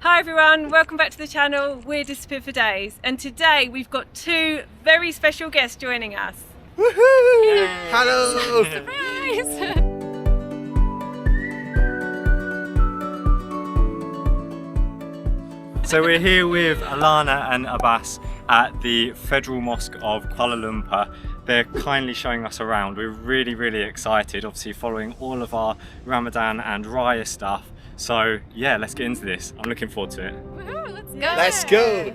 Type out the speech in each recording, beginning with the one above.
Hi everyone, welcome back to the channel. We're Disappear for Days, and today we've got two very special guests joining us. Woohoo! Yay! Hello! Surprise! So we're here with Alana and Abbas at the Federal Mosque of Kuala Lumpur. They're kindly showing us around. We're really excited, obviously following all of our Ramadan and Raya stuff. So yeah, let's get into this. I'm looking forward to it. Woohoo, let's go! Let's go!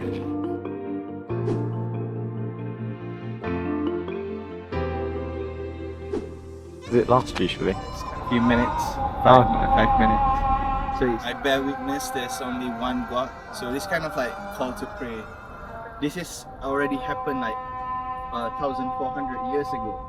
Does it last usually? A few minutes, five minutes. So I bear witness there's only one God. So this kind of like call to pray. This is already happened like 1,400 years ago.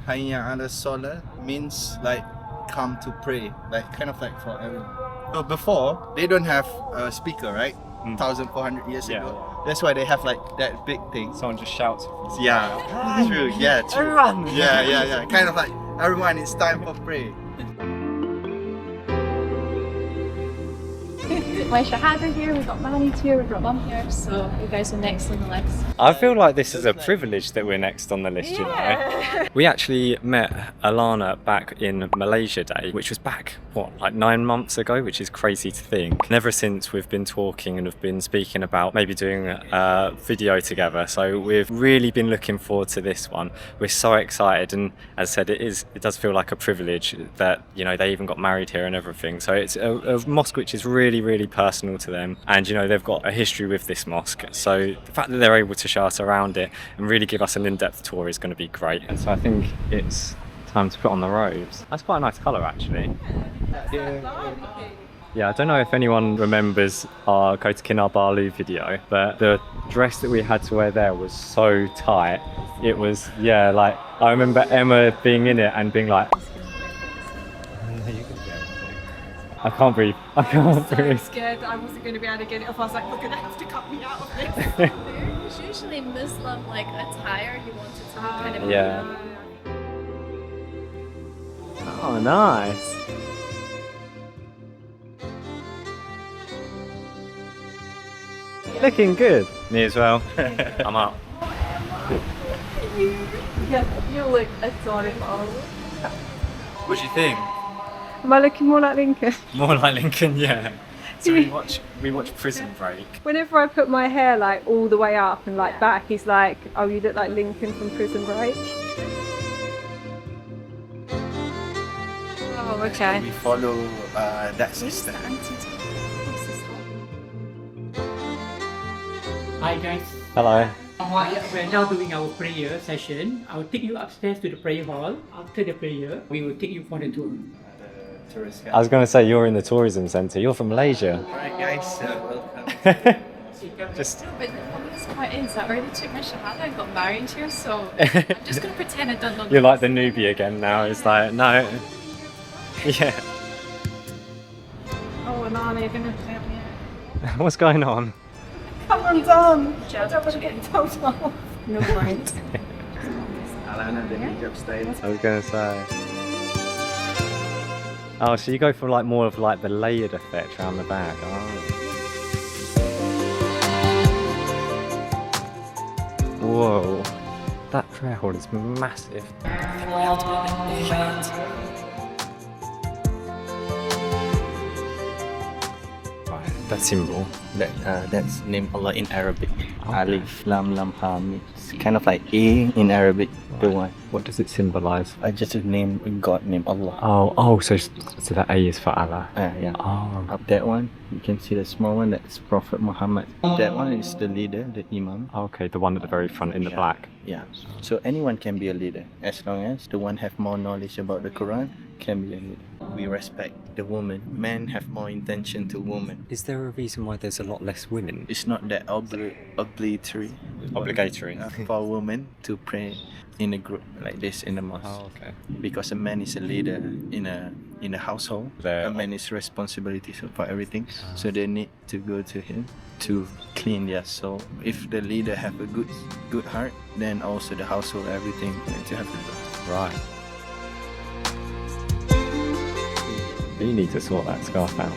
Hayya ala Salah means like come to pray, like kind of like for everyone. So before they don't have a speaker, right? 1,400 years ago. That's why they have like that big thing. Someone just shouts. Yeah, true. Yeah, true. Everyone. Yeah. Kind of like everyone. It's time for pray. My shahada here, we've got married here, we've got mum here, so you guys are next on the list. I feel like this is a privilege that we're next on the list, you know. We actually met Alana back in Malaysia Day, which was back, what, like 9 months ago, which is crazy to think. And ever since we've been talking and have been speaking about maybe doing a video together. So we've really been looking forward to this one. We're so excited, and as I said, it does feel like a privilege that, you know, they even got married here and everything. So it's a mosque which is really personal to them, and you know, they've got a history with this mosque, so the fact that they're able to show us around it and really give us an in-depth tour is going to be great. And so I think it's time to put on the robes. That's quite a nice colour actually. Yeah, I don't know if anyone remembers our Go to Kinabalu video, but the dress that we had to wear there was so tight. It was, yeah, like I remember Emma being in it and being like, I can't breathe. I can't breathe. So scared that I wasn't going to be able to get it off. I was like, you're going to have to cut me out of this. It's usually Muslim like attire you want it to be kind of. Yeah. Oh, nice. Looking good. Me as well. I'm up. You look adorable. What do you think? Am I looking more like Lincoln? More like Lincoln, yeah. So we watch Prison Break. Whenever I put my hair like all the way up and like back, he's like, oh, you look like Lincoln from Prison Break. Oh, okay. We follow that system. Hi guys, Hello. we're now doing our prayer session. I'll take you upstairs to the prayer hall. After the prayer, we will take you for the tour. I was going to say, you're in the tourism centre. You're from Malaysia. Alright guys, welcome. Just. But the funniest part is I already took my shahada and got married here, so I'm just gonna pretend I don't know. You're like the newbie again now. It's like, no. Yeah. Oh, Alana, you're going to help me out. What's going on? Come on, Dom. I don't want to get told off. No mind. Alana, the hijab style. I was going to say. Oh, so you go for like more of like the layered effect around the back. Oh. Whoa, that prayer hall is massive. That symbol. That's name Allah in Arabic. Alif, Lam, Lam, Ha. It's kind of like A in Arabic. The one. What does it symbolise? Just a name, God name Allah. Oh, so that A is for Allah. Yeah. Oh, Up that one, you can see the small one. That's Prophet Muhammad. That one is the leader, the Imam. okay, the one at the very front in the black. Yeah. So anyone can be a leader as long as the one have more knowledge about the Quran can be a leader. We respect the woman. Men have more intention to women. Is there a reason why there's a lot less women? It's not that obligatory for women to pray in a group like this in the mosque. Oh, okay. Because a man is a leader in a household. A man is responsibility for everything. So they need to go to him to clean their soul. If the leader have a good heart, then also the household, everything to have a good. Right. You need to sort that scarf out.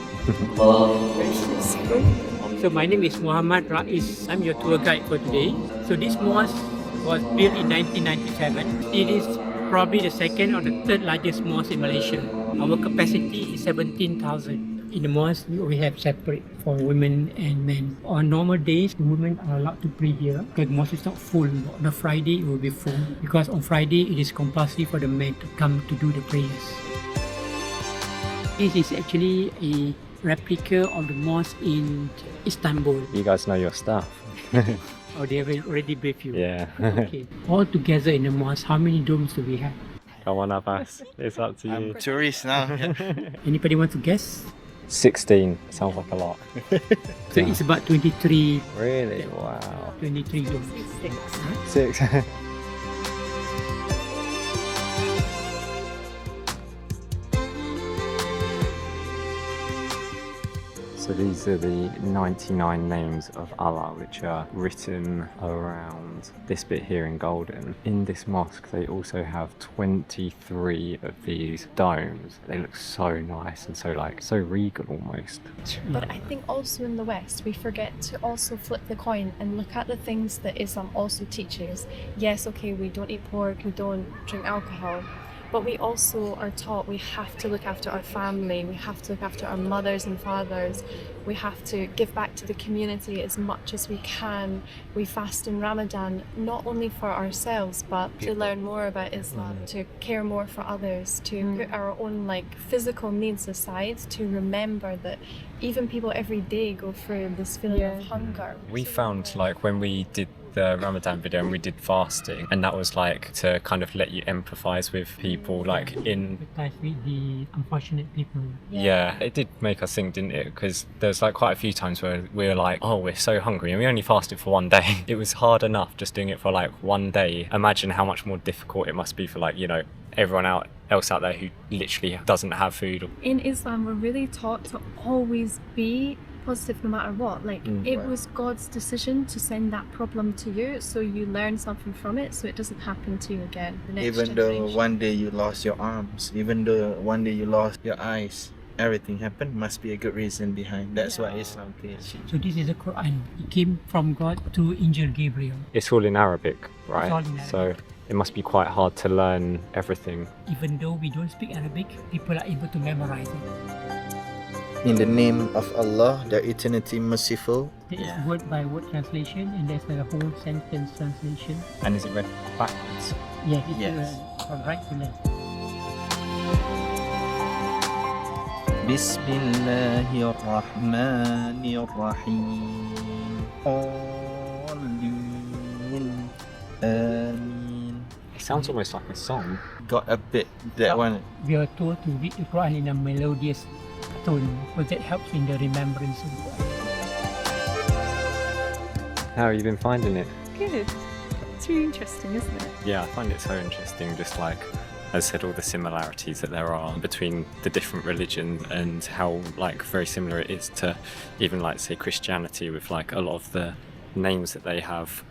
So my name is Muhammad Rais. I'm your tour guide for today. So this mosque was built in 1997. It is probably the second or the third largest mosque in Malaysia. Our capacity is 17,000. In the mosque, we have separate for women and men. On normal days, the women are allowed to pray here because the mosque is not full. On a Friday, it will be full because on Friday, it is compulsory for the men to come to do the prayers. This is actually a replica of the mosque in Istanbul. You guys know your stuff. Oh, they have already briefed you? Yeah. Okay. All together in the mosque, how many domes do we have? Come on, Abbas. It's up to you. I'm tourist now. Anybody want to guess? 16. Sounds like a lot. So it's about 23 Really? Wow. 23 domes. 6. So these are the 99 names of Allah which are written around this bit here in golden. In this mosque they also have 23 of these domes. They look so nice and so regal almost. But I think also in the West we forget to also flip the coin and look at the things that Islam also teaches. Yes, okay, we don't eat pork, we don't drink alcohol, but we also are taught we have to look after our family, we have to look after our mothers and fathers, we have to give back to the community as much as we can. We fast in Ramadan not only for ourselves but to learn more about Islam, to care more for others, to put our own physical needs aside, to remember that even people every day go through this feeling of hunger. We found when we did the Ramadan video and we did fasting, and that was to kind of let you empathize with people in Empathize with the unfortunate people. yeah, it did make us think, didn't it? Because there's quite a few times where we were oh, we're so hungry and we only fasted for one day. It was hard enough just doing it for one day. Imagine how much more difficult it must be for everyone else out there who literally doesn't have food. In Islam, we're really taught to always be positive no matter what. It was God's decision to send that problem to you, so you learn something from it so it doesn't happen to you again. The next Even though generation. one day you lost your arms, even though one day you lost your eyes, everything happened, must be a good reason behind. That's what Islam teaches. So this is the Quran. It came from God to Angel Gabriel. It's all in Arabic, right? It's all in Arabic. So it must be quite hard to learn everything. Even though we don't speak Arabic, people are able to memorize it. In the name of Allah, the eternity merciful. There is word by word translation and there's a whole sentence translation. And is it read backwards? Yeah, it's Yes. from right to left. Bismillahirrahmanirrahim. Amin. Amin. It sounds almost like a song. Got a bit, that one. We are told to read the Quran in a melodious tone because that helps in the remembrance of the Quran. How have you been finding it? Good. It's really interesting, isn't it? Yeah, I find it so interesting, just as I said, all the similarities that there are between the different religions and how very similar it is to even say Christianity with a lot of the names that they have,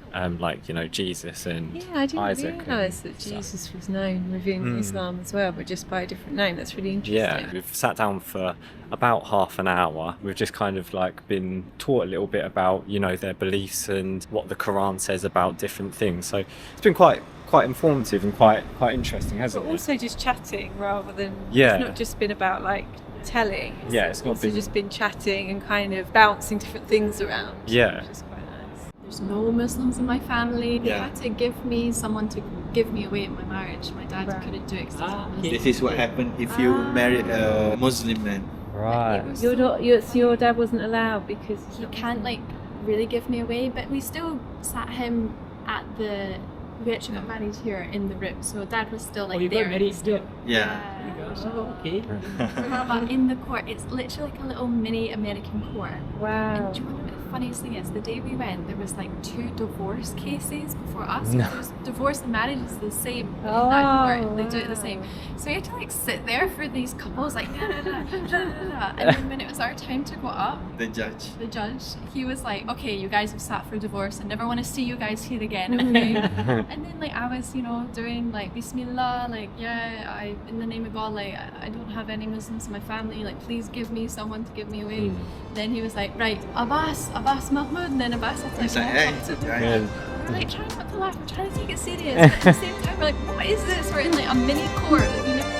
Jesus and Yeah, I didn't Isaac realise and that stuff. Jesus was known within Islam as well, but just by a different name. That's really interesting. Yeah, we've sat down for about half an hour. We've just kind of been taught a little bit about their beliefs and what the Quran says about different things. So it's been quite informative and quite interesting, hasn't But it? also just chatting rather than Yeah. it's not just been about telling. Yeah, it's not also been- just been chatting and kind of bouncing different things around. Yeah. Which is quite nice. There's no Muslims in my family. They Yeah. had to give me someone to give me away at my marriage. My dad Right. couldn't do it because okay. This is what happened if you married a Muslim man. Right. So your dad wasn't allowed because he can't really give me away, but we still sat him at the. We actually got married here in the room, so Dad was still Oh, you there. got married here? Yeah. Oh, okay. But in the court, it's literally a little mini American court. wow. And do you know what the funniest thing is? The day we went, there was 2 divorce cases before us. No. There's divorce and marriage is the same in Oh, that court. They do it the wow. same. So we had to sit there for these couples da, da, da, da, da, da. And then when it was our time to go up, The judge. the judge, he was like, okay, you guys have sat for divorce. I never want to see you guys here again. Okay? And then like I was, you know, doing like Bismillah, like I in the name of God, like I don't have any Muslims in my family, like please give me someone to give me away. Then he was like, right, Abbas Mahmoud, and then Abbas had to like walk up to the Good. We're like trying not to laugh, we're trying to take it serious. But at the same time, we're like, what is this? We're in like a mini court, like, you know.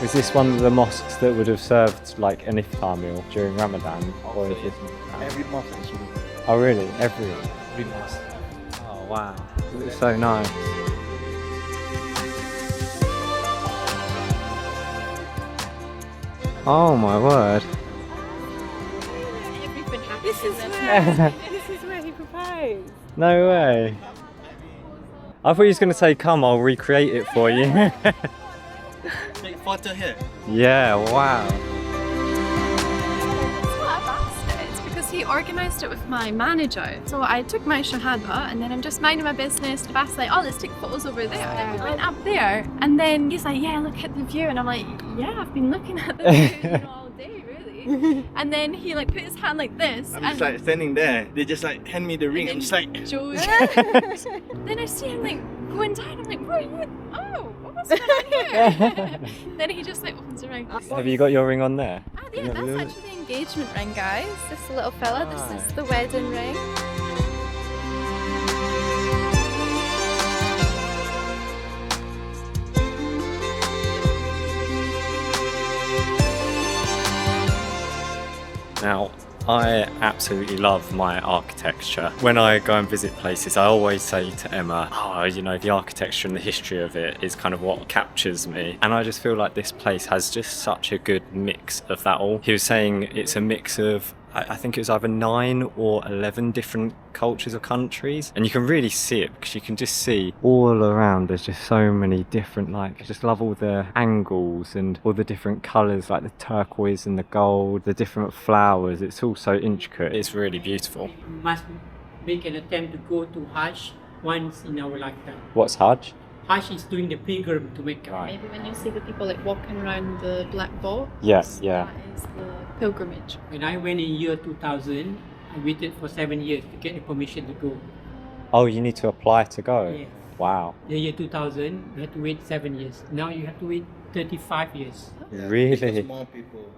Was this one of the mosques that would have served like an iftar meal during Ramadan? Or is this... Every mosque actually. Oh really? Every Mosque. Oh wow. It's so nice. Oh my word. This is where he proposed. No way. I thought he was going to say, come, I'll recreate it for you. Take photo here. Yeah, wow. It's not Abbas, it's because he organised it with my manager. So I took my shahada and then I'm just minding my business. Abbas was like, oh, let's take photos over there. And we went up there and then he's like, yeah, look at the view. And I'm like, yeah, I've been looking at the view, you know, all day, really. And then he like put his hand like this. I'm just like standing there. They just like hand me the ring. I'm just like, Joe. Then I see him like going down. I'm like, where are you? Oh, what's going on here? Then he just like opens the ring. Have you got your ring on there? Ah, yeah, that's actually the engagement ring, guys. This little fella. This is the wedding ring. Now, I absolutely love my architecture. When I go and visit places, I always say to Emma, oh, you know, the architecture and the history of it is kind of what captures me. And I just feel like this place has just such a good mix of that all. He was saying it's a mix of, I think it was either 9 or 11 different cultures or countries, and you can really see it because you can just see all around there's just so many different, like, I just love all the angles and all the different colours, like the turquoise and the gold, the different flowers. It's all so intricate. It's really beautiful. We must make an attempt to go to Hajj once in our lifetime. What's Hajj? Hajj is doing the pilgrim to Mecca. Right. Maybe when you see the people like walking around the black box. Yes, yeah. That is the pilgrimage. When I went in year 2000, I waited for 7 years to get the permission to go. Oh, you need to apply to go? Yes. Wow. The year 2000, we had to wait 7 years. Now you have to wait 35 years. yeah, Really? because more people.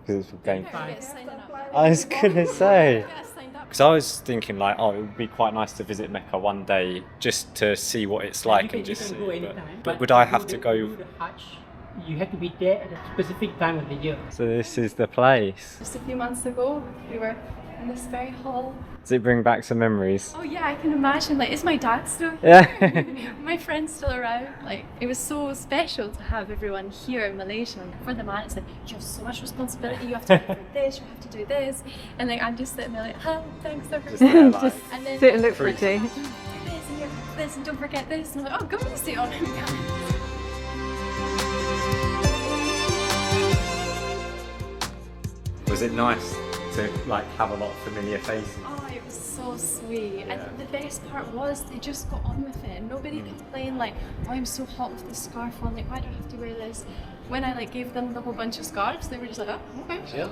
Because it's game. Get signed up. I was gonna say. Get signed up. Because I was thinking like, oh, it would be quite nice to visit Mecca one day just to see what it's like and just you see. can go anytime, But would I have to to go? do the Hajj, you have to be there at a specific time of the year. So this is the place. Just a few months ago, we were in this very hall. Does it bring back some memories? Oh yeah, I can imagine. Like, is my dad still here? Yeah. My friend's still around. Like, it was so special to have everyone here in Malaysia. And for the man, it's like, you have so much responsibility. You have to do this, you have to do this. And like, I'm just sitting there like, oh, thanks everyone. Just there, like, And then Sit and look Freeze. pretty. do this and you have to do this and don't forget this. And I'm like, oh, go easy on him, guys. Was it nice to like have a lot of familiar faces? Oh, it was so sweet. And the best part was they just got on with it. Nobody complained like, oh, I'm so hot with this scarf on. Like, why do I have to wear this? When I like gave them the whole bunch of scarves, they were just like, oh, okay.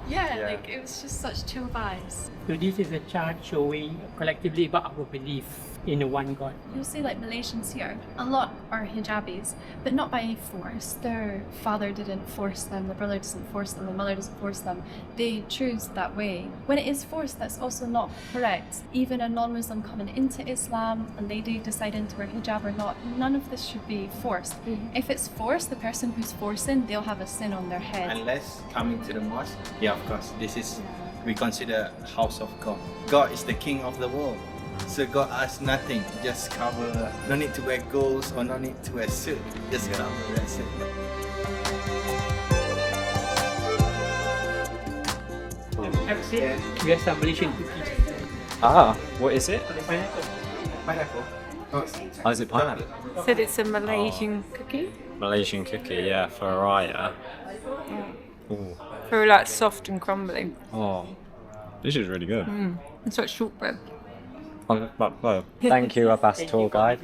Yeah, like it was just such chill vibes. So this is a chart showing collectively about our belief in the one God. You'll see like Malaysians here, a lot are hijabis, but not by force. Their father didn't force them, the brother doesn't force them, the mother doesn't force them. They choose that way. When it is forced, that's also not correct. Even a non-Muslim coming into Islam and they do deciding to wear hijab or not, none of this should be forced. If it's forced, the person who's forcing, they'll have a sin on their head. Unless coming to the mosque, yeah, of course, this is, we consider house of God. God is the king of the world. So God asks nothing, just cover, no need to wear golds or no need to wear suit, just cover, that's it. I've said we have some Malaysian cookies. Ah, what is it? Pineapple. Pineapple. Oh, is it pineapple? Said it's a Malaysian cookie. Malaysian cookie, yeah, for Araya. Ooh. Very like soft and crumbly. Oh, this is really good. It's like shortbread. Well, thank you, Abbas tour guide.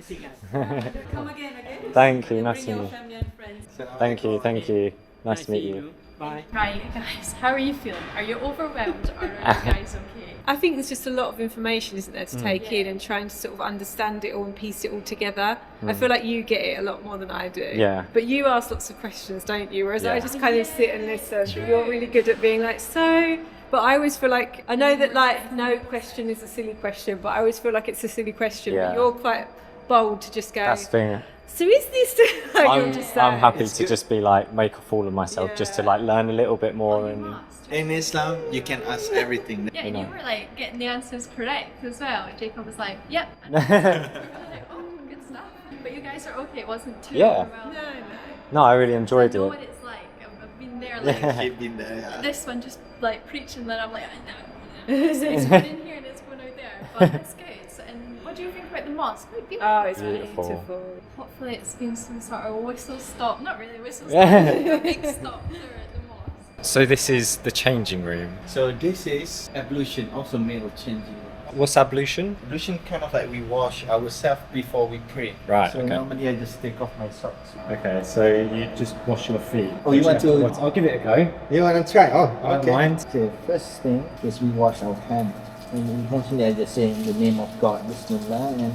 Come again. Thank you, nice to meet you. Thank you, nice to meet you. Bye. Right, guys, how are you feeling? Are you overwhelmed or are you guys okay? I think there's just a lot of information, isn't there, to take in and trying to sort of understand it all and piece it all together. I feel like you get it a lot more than I do. Yeah. But you ask lots of questions, don't you? Whereas I just kind of sit and listen. You're really good at being like, so... But I always feel like, I know that like no question is a silly question, but I always feel like it's a silly question. Yeah. But you're quite bold to just go, That's the thing. so is this... like, you're just I'm like- happy to just be like, make a fool of myself just to like learn a little bit more. And In Islam, you can ask everything. Yeah, and you were like getting the answers correct as well. Jacob was like, yep. And we were like, oh, good stuff. But you guys are okay, it wasn't too Yeah. overwhelming. No, I really enjoyed I know it. what it's like. I've been there like Keep in there. Yeah. this one just like preaching, then I'm like, I know. It's going in here and it's going out there. But that's good. So, and what do you think about the mosque? Quite beautiful. Oh, it's Beautiful. beautiful. Hopefully it's been some sort of whistle stop. Not really whistle stop, a big stop there at the mosque. So this is the changing room. So this is ablution, also male changing. What's ablution? Ablution kind of like we wash ourselves before we pray. Right, So okay. normally I just take off my socks. Okay, so you just wash your feet. Oh, you want to- I'll give it a go. You want to try? Oh, I don't mind. The first thing is we wash our hands. And intentionally I just say in the name of God, Bismillah, and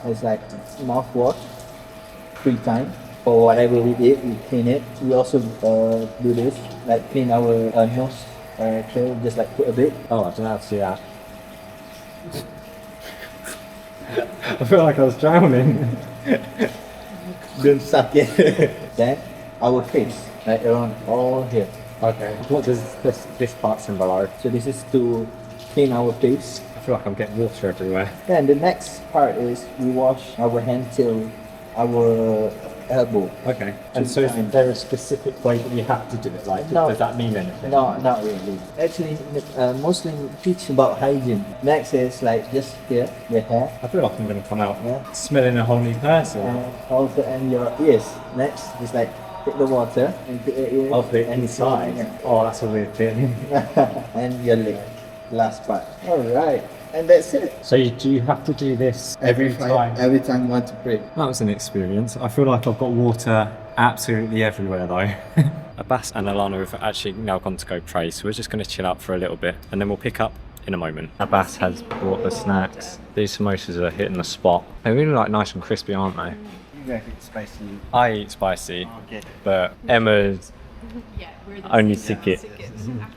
it's like mouthwash 3 times. For whatever we eat, we clean it. We also do this, like clean our nose, trail, just like put a bit. Oh, I don't know how to do that. I feel like I was drowning. Don't suck it. Then our face, like around all here. Okay. What does this part symbolize? So this is to clean our face. I feel like I'm getting water everywhere. Then the next part is we wash our hand till our elbow. Okay. And so is there a specific way that you have to do it? Like, No. does that mean anything? No, not really. Actually, Muslim teach about hygiene. Next is like just here, the hair, I feel like I'm going to come out Yeah. smelling a whole new person. and also and your ears. Next is like take the water and put your ears. Of the and inside. Yeah. Oh, that's a weird feeling. And your leg. Last part. All right, and that's it. So do you have to do this every time? Every time you want to pray. That was an experience. I feel like I've got water absolutely everywhere though. Abbas and Alana have actually now gone to go pray, so we're just going to chill out for a little bit and then we'll pick up in a moment. Abbas has brought the snacks. These samosas are hitting the spot. They're really like nice and crispy, aren't they? You guys eat spicy. I eat spicy, Okay. but Emma's Yeah, we're the only same. sikit.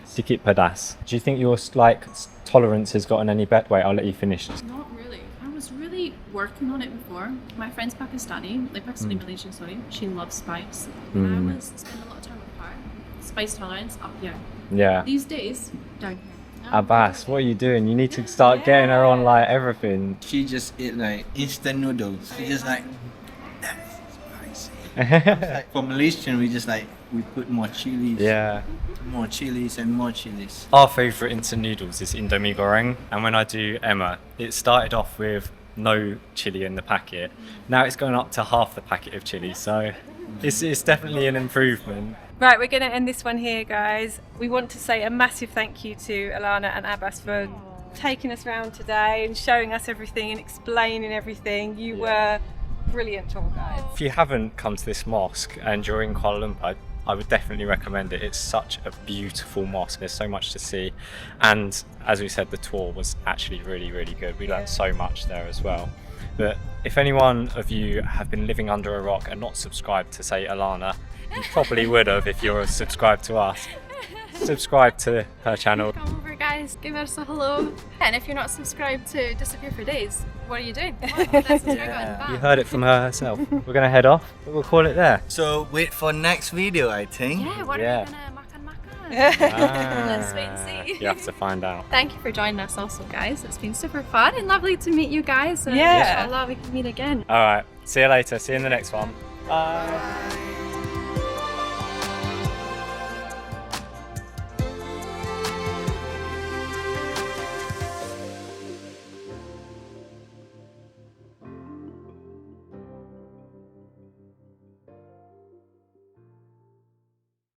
Sikit pedas. Do you think your like tolerance has gotten any better? Wait, I'll let you finish. Not really. I was really working on it before. My friend's Pakistani, Malaysian, sorry. She loves spice. And I was spending a lot of time with her. Spice tolerance up here. Yeah. These days, down here. Abbas, what are you doing? You need to start getting her on like everything. She just eat like instant noodles. She just like, that's spicy. Like for Malaysian, we just like, we put more chilies. Yeah. More chilies and more chilies. Our favourite instant noodles is Indomie goreng, and when I do Emma, it started off with no chili in the packet. Now it's going up to half the packet of chili, so it's definitely an improvement. Right, we're going to end this one here, guys. We want to say a massive thank you to Alana and Abbas for taking us around today and showing us everything and explaining everything. You were brilliant tour guides. If you haven't come to this mosque and you're in Kuala Lumpur, I would definitely recommend it. It's such a beautiful mosque. There's so much to see. And as we said, the tour was actually really, really good. We learned so much there as well. But if any one of you have been living under a rock and not subscribed to, say, Alana, you probably would have if you're subscribed to us. Subscribe to her channel. Come over, guys. Give us a hello. And if you're not subscribed to Disappear for Days, what are you doing? You heard it from her herself. We're going to head off, but we'll call it there. So wait for next video, I think. Yeah, what Yeah. are we gonna makan? Let's wait and see. You have to find out. Thank you for joining us also, guys. It's been super fun and lovely to meet you guys. And Yeah. inshallah we can meet again. All right. See you later. See you in the next one. Bye.